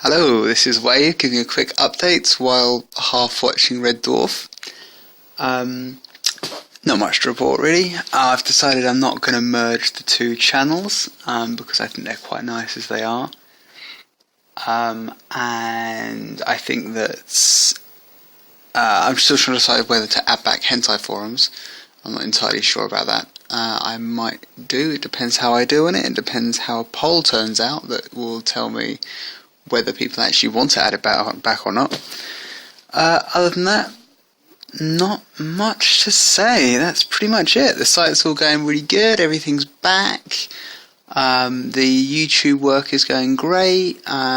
Hello, this is Wave giving a quick update while half watching Red Dwarf. Not much to report really. I've decided I'm not going to merge the two channels because I think they're quite nice as they are. And I think that I'm still trying to decide whether to add back Hentai Forums. I'm not entirely sure about that. I might do. It depends how I do on it. It depends how a poll turns out that will tell me whether people actually want to add it back or not. Other than that, not much to say. That's pretty much it. The site's all going really good. Everything's back. The YouTube work is going great. Yeah,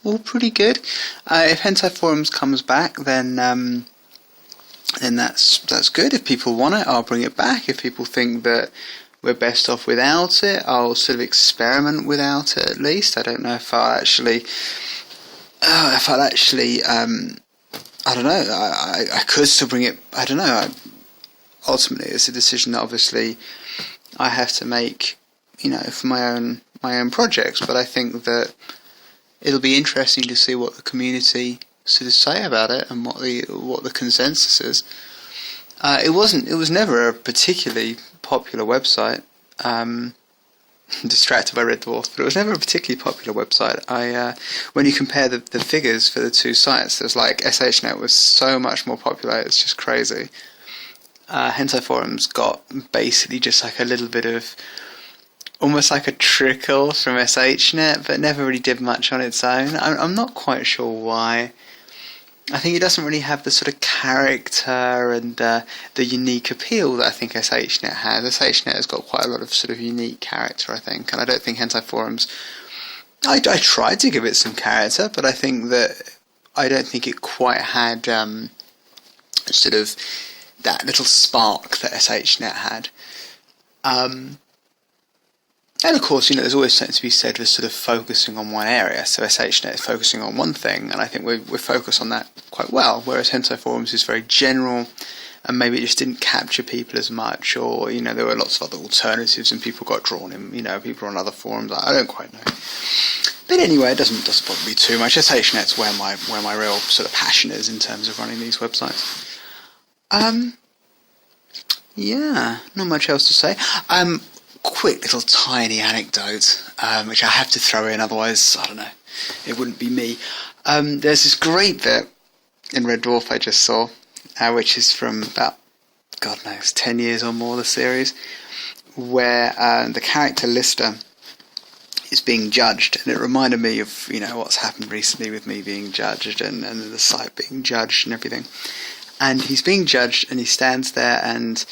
all pretty good. If Hentai Forums comes back, then that's good. If people want it, I'll bring it back. If people think that we're best off without it, I'll sort of experiment without it at least. I don't know if I'll actually I don't know, I could still bring it, I don't know. Ultimately, it's a decision that obviously I have to make, for my own projects, but I think that it'll be interesting to see what the community sort of say about it and what the consensus is. It was never a particularly popular website, distracted by Red Dwarf, but it was never a particularly popular website. When you compare the figures for the two sites, there's like SHNet was so much more popular, it's just crazy. Hentai Forums got basically just like a little bit of, almost like a trickle from SHNet, but never really did much on its own. I'm not quite sure why. I think it doesn't really have the sort of character and the unique appeal that I think SHNet has. SHNet has got quite a lot of sort of unique character, I think, and I don't think Hentai Forums... I tried to give it some character, but I think that I don't think it quite had sort of that little spark that SHNet had. And of course, there's always something to be said for sort of focusing on one area. So SHNet is focusing on one thing, and I think we're focused on that quite well, whereas Hentai Forums is very general, and maybe it just didn't capture people as much, or, there were lots of other alternatives and people got drawn in, people on other forums. I don't quite know. But anyway, it doesn't bother me too much. SHNet's where my real sort of passion is in terms of running these websites. Yeah, not much else to say. Quick little tiny anecdote, which I have to throw in, otherwise, I don't know, it wouldn't be me. There's this great bit in Red Dwarf I just saw, which is from about, God knows, 10 years or more, the series, where the character Lister is being judged, and it reminded me of, what's happened recently with me being judged, and the site being judged and everything. And he's being judged, and he stands there, and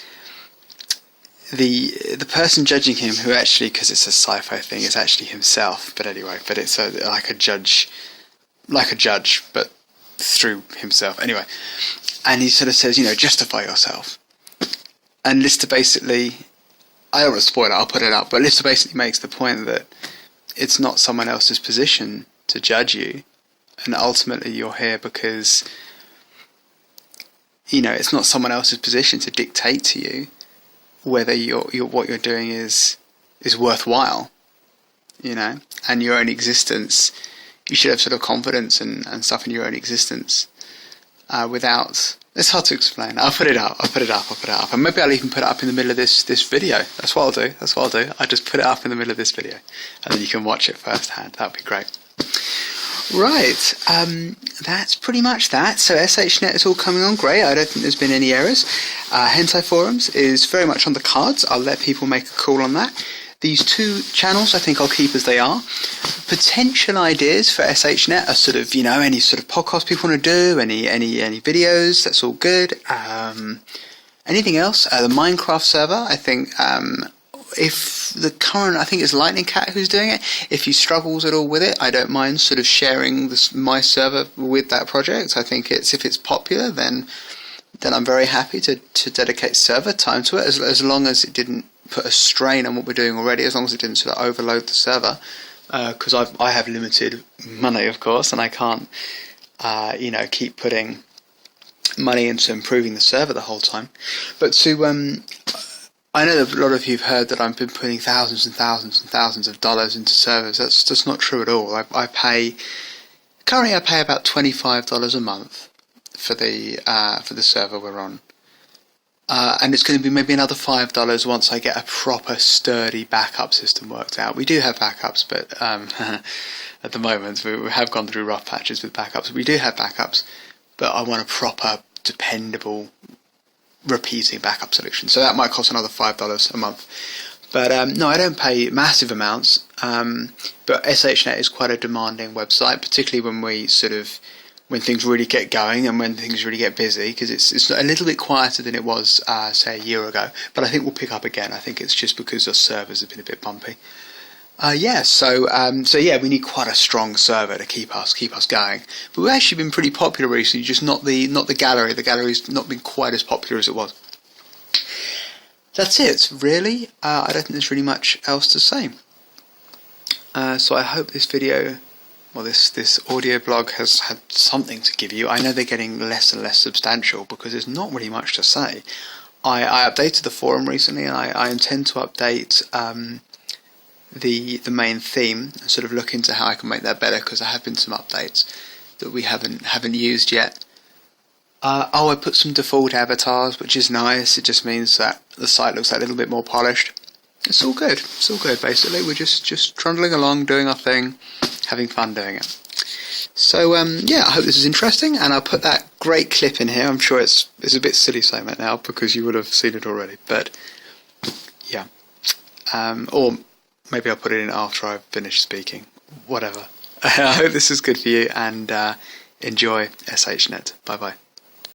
the person judging him, who actually, because it's a sci-fi thing, is actually himself. But anyway, it's like a judge, but through himself. Anyway, and he sort of says, justify yourself. And Lister basically, I don't want to spoil it, I'll put it up, but Lister basically makes the point that it's not someone else's position to judge you, and ultimately you're here because, it's not someone else's position to dictate to you whether what you're doing is worthwhile, and your own existence. You should have sort of confidence and stuff in your own existence. Without, it's hard to explain. I'll put it up, and maybe I'll even put it up in the middle of this video. That's what I'll do. I just put it up in the middle of this video, and then you can watch it firsthand. That'd be great. Right, that's pretty much that. So SHNet is all coming on great. I don't think there's been any errors. Hentai Forums is very much on the cards. I'll let people make a call on that. These two channels I think I'll keep as they are. Potential ideas for SHNet are sort of, any sort of podcast people want to do, any videos, that's all good. Anything else? The Minecraft server, I think, if the current, I think it's Lightning Cat who's doing it, if he struggles at all with it, I don't mind sort of sharing my server with that project. I think if it's popular, then I'm very happy to dedicate server time to it, as long as it didn't put a strain on what we're doing already, as long as it didn't sort of overload the server, because I have limited money, of course, and I can't keep putting money into improving the server the whole time. But to I know that a lot of you have heard that I've been putting thousands and thousands and thousands of dollars into servers. That's just not true at all. Currently I pay about $25 a month for the server we're on. And it's going to be maybe another $5 once I get a proper sturdy backup system worked out. We do have backups, but at the moment we have gone through rough patches with backups. We do have backups, but I want a proper, dependable, repeating backup solution. So that might cost another $5 a month. But no, I don't pay massive amounts. But SHNet is quite a demanding website, particularly when things really get going and when things really get busy, because it's a little bit quieter than it was, say, a year ago. But I think we'll pick up again. I think it's just because our servers have been a bit bumpy. So we need quite a strong server to keep us going. But we've actually been pretty popular recently, just not the gallery. The gallery's not been quite as popular as it was. That's it, really. I don't think there's really much else to say. So I hope this video, this audio blog has had something to give you. I know they're getting less and less substantial because there's not really much to say. I updated the forum recently, and I intend to update the main theme and sort of look into how I can make that better, because there have been some updates that we haven't used yet. I put some default avatars, which is nice. It just means that the site looks a little bit more polished. It's all good. It's all good, basically. We're just trundling along, doing our thing, having fun doing it. So, I hope this is interesting, and I'll put that great clip in here. I'm sure it's a bit silly saying that now, because you would have seen it already. But, yeah. Or maybe I'll put it in after I've finished speaking. Whatever. I hope this is good for you, and enjoy SHNet. Bye-bye.